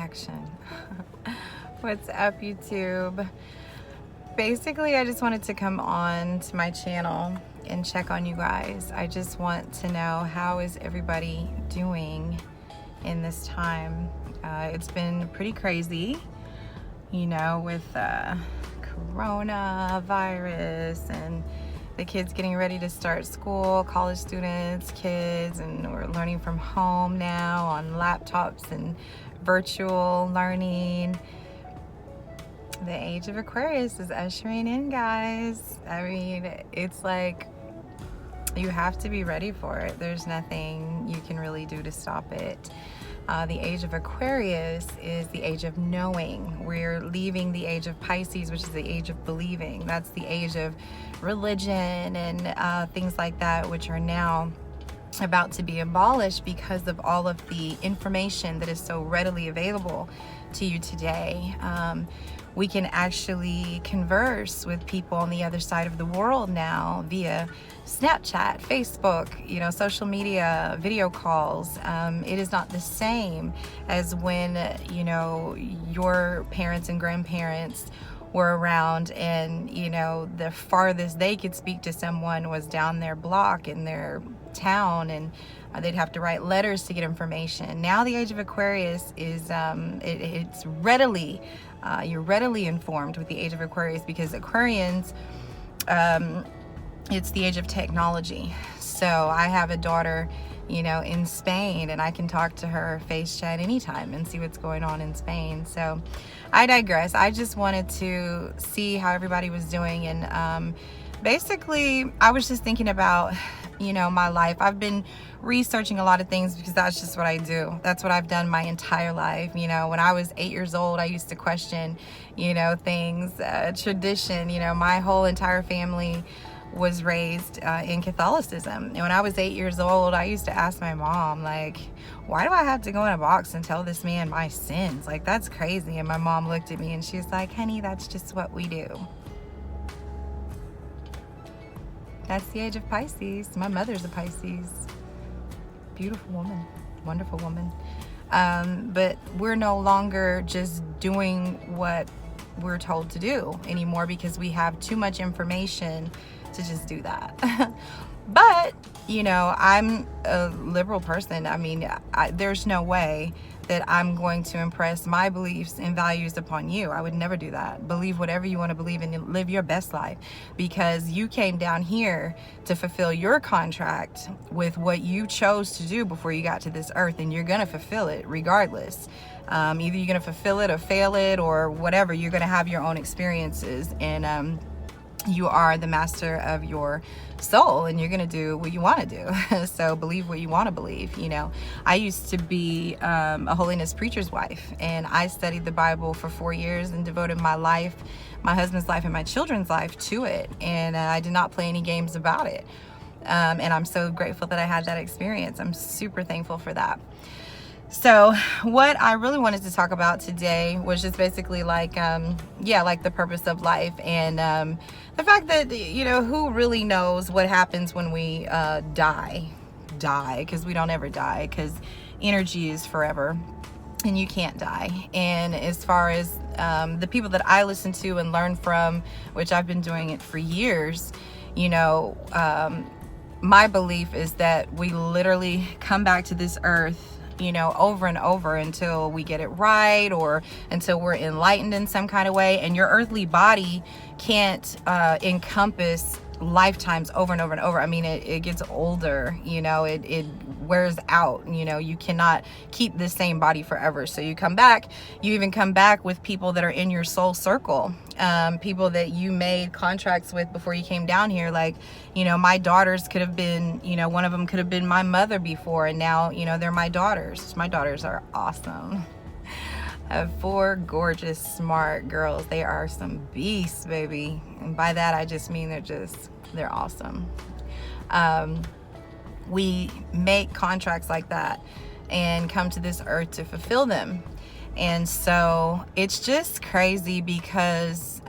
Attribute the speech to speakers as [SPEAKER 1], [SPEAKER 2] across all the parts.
[SPEAKER 1] action. What's up, YouTube? Basically, I just wanted to come on to my channel and check on you guys. I just want to know, how is everybody doing in this time? It's been pretty crazy, you know, with coronavirus and the kids getting ready to start school, college students, kids, and we're learning from home now on laptops and virtual learning. The Age of Aquarius is ushering in, guys. I mean, it's like you have to be ready for it. There's nothing you can really do to stop it. The Age of Aquarius is the age of knowing. We're leaving the age of Pisces, which is the age of believing. That's the age of religion and things like that, which are now about to be abolished because of all of the information that is so readily available to you today. We can actually converse with people on the other side of the world now via Snapchat, Facebook, you know, social media, video calls. It is not the same as when, you know, your parents and grandparents were around and, you know, the farthest they could speak to someone was down their block in their town, and they'd have to write letters to get information. Now the Age of Aquarius is it's readily you're readily informed with the Age of Aquarius, because Aquarians, it's the age of technology. So I have a daughter, you know, in Spain, and I can talk to her face chat anytime and see what's going on in Spain. So I digress. I just wanted to see how everybody was doing, and basically I was just thinking about, you know, my life. I've been researching a lot of things because that's just what I do. That's what I've done my entire life. You know, when I was 8 years old, I used to question, you know, things, tradition. You know, my whole entire family was raised in Catholicism. And when I was 8 years old, I used to ask my mom, like, why do I have to go in a box and tell this man my sins? Like, that's crazy. And my mom looked at me and she's like, honey, that's just what we do. That's the age of Pisces. My mother's a Pisces. Beautiful woman, wonderful woman. But we're no longer just doing what we're told to do anymore, because we have too much information to just do that. But, you know, I'm a liberal person. I mean, there's no way that I'm going to impress my beliefs and values upon you. I would never do that. Believe whatever you want to believe and live your best life, because you came down here to fulfill your contract with what you chose to do before you got to this earth, and you're going to fulfill it regardless. Either you're going to fulfill it or fail it or whatever. You're going to have your own experiences, and you are the master of your soul, and you're going to do what you want to do. So believe what you want to believe. You know, I used to be a holiness preacher's wife, and I studied the Bible for 4 years and devoted my life, my husband's life, and my children's life to it. And I did not play any games about it. And I'm so grateful that I had that experience. I'm super thankful for that. So what I really wanted to talk about today was just basically like, like the purpose of life, and the fact that, you know, who really knows what happens when we die, because we don't ever die, because energy is forever and you can't die. And as far as the people that I listen to and learn from, which I've been doing it for years, you know, my belief is that we literally come back to this earth, you know, over and over until we get it right, or until we're enlightened in some kind of way. And your earthly body can't encompass lifetimes over and over and over. I mean, it gets older, you know, it wears out, you know, you cannot keep the same body forever. So you come back, you even come back with people that are in your soul circle, people that you made contracts with before you came down here. Like, you know, my daughters could have been, you know, one of them could have been my mother before, and now, you know, they're my daughters. My daughters are awesome. I have 4 gorgeous, smart girls. They are some beasts, baby. And by that, I just mean they're awesome. We make contracts like that and come to this earth to fulfill them. And so it's just crazy because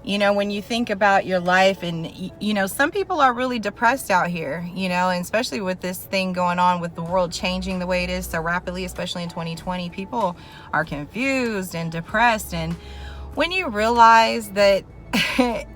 [SPEAKER 1] You know, when you think about your life, and you know, some people are really depressed out here, you know, and especially with this thing going on with the world changing the way it is so rapidly, especially in 2020, people are confused and depressed. And when you realize that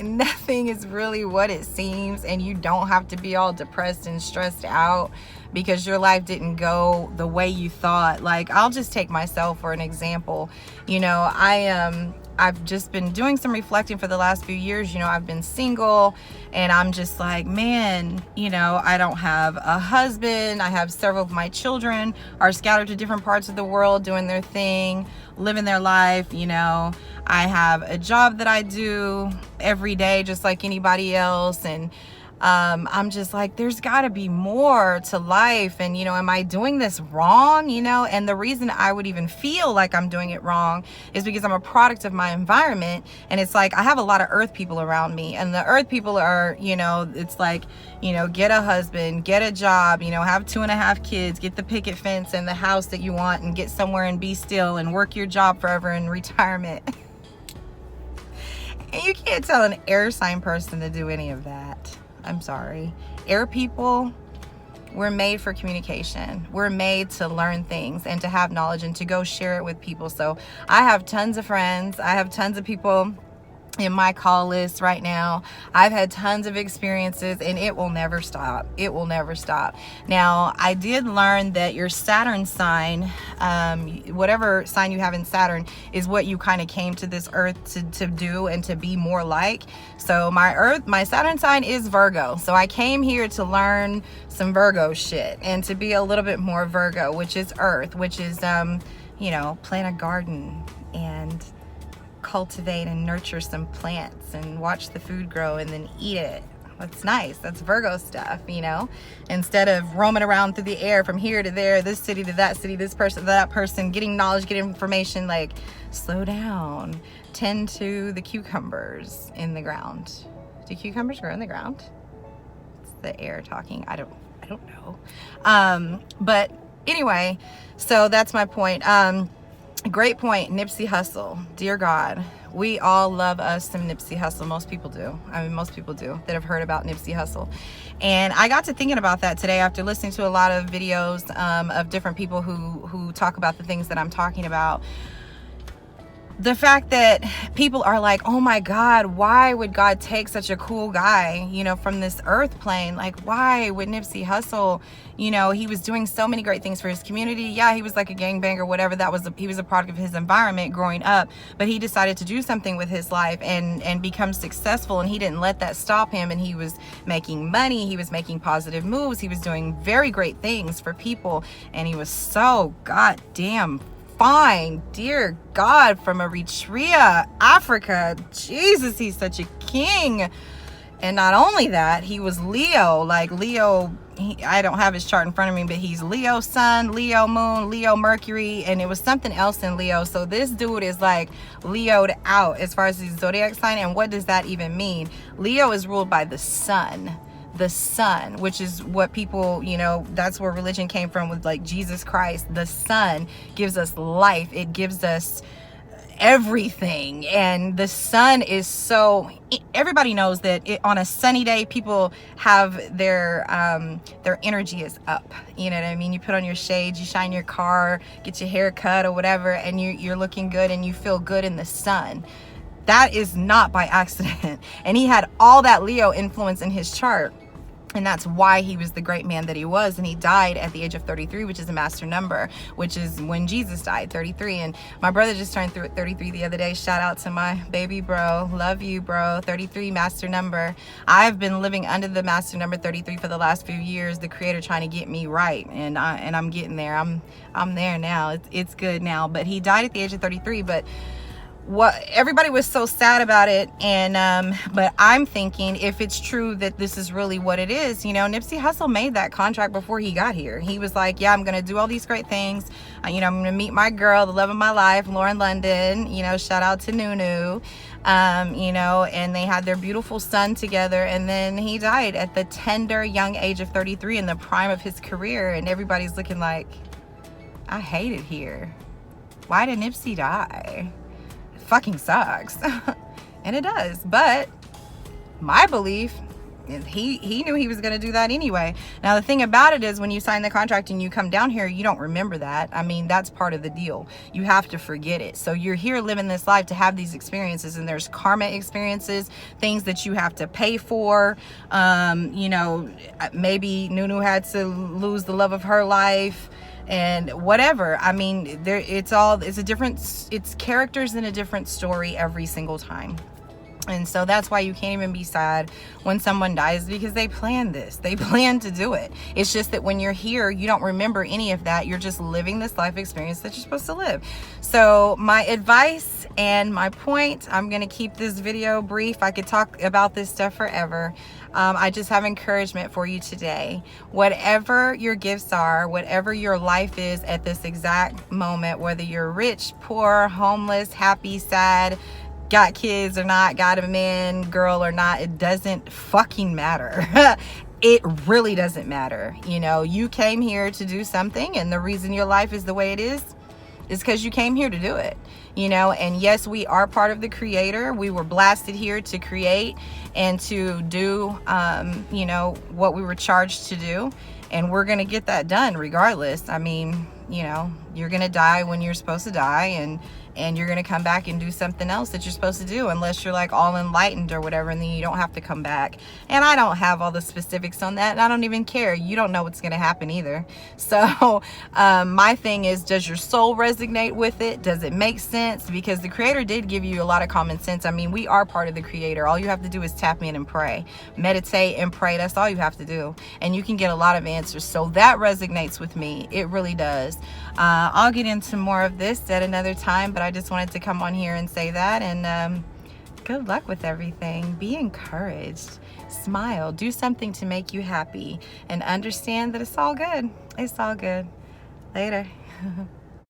[SPEAKER 1] nothing is really what it seems, and you don't have to be all depressed and stressed out because your life didn't go the way you thought. Like, I'll just take myself for an example. You know, I've just been doing some reflecting for the last few years. You know, I've been single, and I'm just like, man, you know, I don't have a husband. I have several of my children are scattered to different parts of the world doing their thing, living their life. You know, I have a job that I do every day just like anybody else, and I'm just like, there's got to be more to life. And, you know, am I doing this wrong? You know, and the reason I would even feel like I'm doing it wrong is because I'm a product of my environment. And it's like, I have a lot of earth people around me, and the earth people are, you know, it's like, you know, get a husband, get a job, you know, have 2.5 kids, get the picket fence and the house that you want, and get somewhere and be still and work your job forever in retirement. And you can't tell an air sign person to do any of that. I'm sorry. Air people, we're made for communication. We're made to learn things and to have knowledge and to go share it with people. So I have tons of friends. I have tons of people in my call list right now. I've had tons of experiences, and it will never stop. It will never stop. Now, I did learn that your Saturn sign, whatever sign you have in Saturn, is what you kind of came to this earth to do and to be more like. So my Saturn sign is Virgo. So I came here to learn some Virgo shit and to be a little bit more Virgo, which is earth, which is, you know, plant a garden and cultivate and nurture some plants and watch the food grow and then eat it. That's nice. That's Virgo stuff, you know, instead of roaming around through the air from here to there, this city to that city, this person to that person, getting knowledge, getting information. Like, slow down, tend to the cucumbers in the ground. Do cucumbers grow in the ground? It's the air talking. I don't know. But anyway, so that's my point. Great point. Nipsey Hussle. Dear God, we all love us some Nipsey Hussle. Most people do. I mean, most people do that have heard about Nipsey Hussle. And I got to thinking about that today after listening to a lot of videos of different people who talk about the things that I'm talking about. The fact that people are like, oh my God, why would God take such a cool guy, you know, from this earth plane? Like, why would Nipsey Hussle, you know, he was doing so many great things for his community. Yeah, he was like a gangbanger, whatever. He was a product of his environment growing up, but he decided to do something with his life and become successful. And he didn't let that stop him. And he was making money. He was making positive moves. He was doing very great things for people. And he was so goddamn fine, dear God, from Eritrea, Africa. Jesus, he's such a king. And not only that, he was Leo. Like Leo, I don't have his chart in front of me, but he's Leo sun, Leo moon, Leo Mercury, and it was something else in Leo. So this dude is like Leo'd out as far as his zodiac sign. And what does that even mean? Leo is ruled by the sun. The sun, which is what people, you know, that's where religion came from with like Jesus Christ. The sun gives us life. It gives us everything. And the sun is so, everybody knows that on a sunny day, people have their energy is up. You know what I mean? You put on your shades, you shine your car, get your hair cut or whatever, and you're looking good and you feel good in the sun. That is not by accident. And he had all that Leo influence in his chart. And that's why he was the great man that he was. And he died at the age of 33, which is a master number, which is when Jesus died, 33. And my brother just turned 33 the other day. Shout out to my baby bro. Love you, bro. 33 master number. I've been living under the master number 33 for the last few years. The creator trying to get me right. And I'm getting there. I'm there now. It's good now. But he died at the age of 33. But what everybody was so sad about it, and but I'm thinking, if it's true that this is really what it is, you know, Nipsey Hussle made that contract before he got here. He was like, yeah, I'm gonna do all these great things, you know, I'm gonna meet my girl, the love of my life, Lauren London, you know, shout out to Nunu, you know, and they had their beautiful son together, and then he died at the tender young age of 33 in the prime of his career. And everybody's looking like, I hate it here. Why did Nipsey die? Fucking sucks. And it does. But my belief, he knew he was going to do that anyway. Now the thing about it is, when you sign the contract and you come down here, you don't remember that. I mean, that's part of the deal. You have to forget it. So you're here living this life to have these experiences, and there's karma experiences, things that you have to pay for. You know, maybe Nunu had to lose the love of her life and whatever. I mean, it's characters in a different story every single time. And so that's why you can't even be sad when someone dies, because they planned this. They planned to do it. It's just that when you're here, you don't remember any of that. You're just living this life experience that you're supposed to live. So my advice and my point, I'm going to keep this video brief. I could talk about this stuff forever. I just have encouragement for you today. Whatever your gifts are, whatever your life is at this exact moment, whether you're rich, poor, homeless, happy, sad, got kids or not, got a man, girl or not, it doesn't fucking matter. It really doesn't matter. You know, you came here to do something, and the reason your life is the way it is because you came here to do it. You know, and yes, we are part of the creator. We were blasted here to create and to do you know, what we were charged to do, and we're gonna get that done regardless. I mean, you know, you're gonna die when you're supposed to die, and you're gonna come back and do something else that you're supposed to do, unless you're like all enlightened or whatever, and then you don't have to come back. And I don't have all the specifics on that, and I don't even care. You don't know what's gonna happen either. So my thing is, does your soul resonate with it? Does it make sense? Because the creator did give you a lot of common sense. I mean, we are part of the creator. All you have to do is tap in and pray, meditate and pray. That's all you have to do, and you can get a lot of answers. So that resonates with me. It really does. I'll get into more of this at another time, but I just wanted to come on here and say that. And good luck with everything. Be encouraged. Smile. Do something to make you happy, and understand that it's all good. It's all good. Later.